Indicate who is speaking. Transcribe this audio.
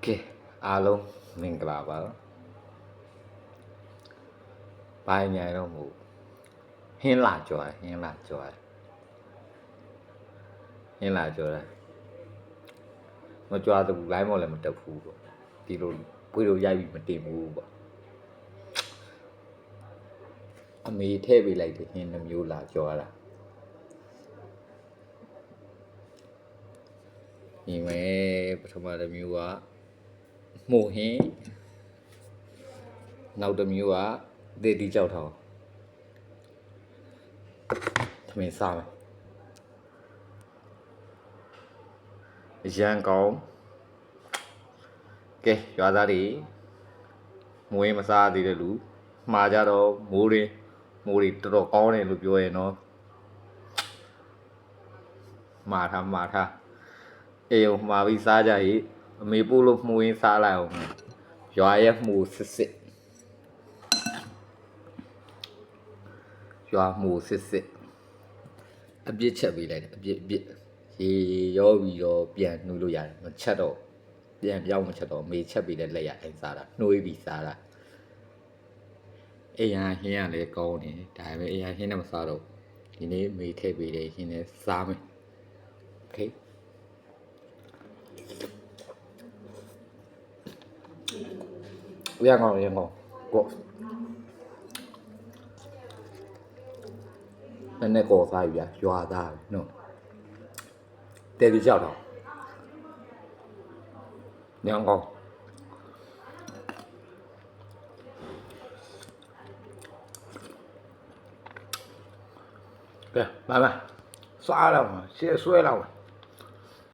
Speaker 1: ကဲအားလုံးမင်္ဂလာပါဘာညာတော့မဟုတ်ဟင်းလာကြွားဟင်းလာကြွားမကြွားဘူးလိုင်းမော်လည်းမတက်ဘူးပေါ့ဒီလိုပွေလို့ရိုက်ပြီးမတင်ဘူးပေါ့အမေထည့်ပေးလိုက်တဲ့ဟင်းနှမျိုးလာကြွားတာဒီမဲ့ပထမတစ်မျိုးကမှုဟင်းနောက်တစ်မျိုးကဒေတီကြောက်ထောင်သမင်းစားမယ်ရန်ကောင်းကဲရွာသားတွေမွေးမစားသေးတဲ့လူမှာကြတော့မိုးတွေတော်တော်ကောင်းတယ်လို့ပြောရင်တော့မှာထားအေးမှာပြီးစားကြရေအမေပို့လို့မှုရင်းစားလိုက်အောင်ရွာရဲ့မှုစစ်ရွာမှုစစ်အပြစ်ချက်ပေးလိုက်တယ်အပြစ်ရေရောပြီးတော့ပြန်နှူးလို့ရတယ်မချက်တော့ပြန်ပြောင်းမချက်တော့မေချက်ပေးတဲ့လက်ရအိမ်စားတာနှွေးပြီးစားတာအိမ်ဟင်းရလည်းကောင်းတယ်ဒါပေမဲ့အိမ်ဟင်းနဲ့မစားတော့ဒီနေ့မေထည့်ပေးတယ်ဟင်းနဲ့စားမယ်โอเคရန်ကောင်းကိုနည်းနည်းကောစားယူရရွာသားနော်တဲပြီးကြောက်တော့ရန်ကောင်းကဲလာမယ်စားတော့ရှေ့ဆွဲတော့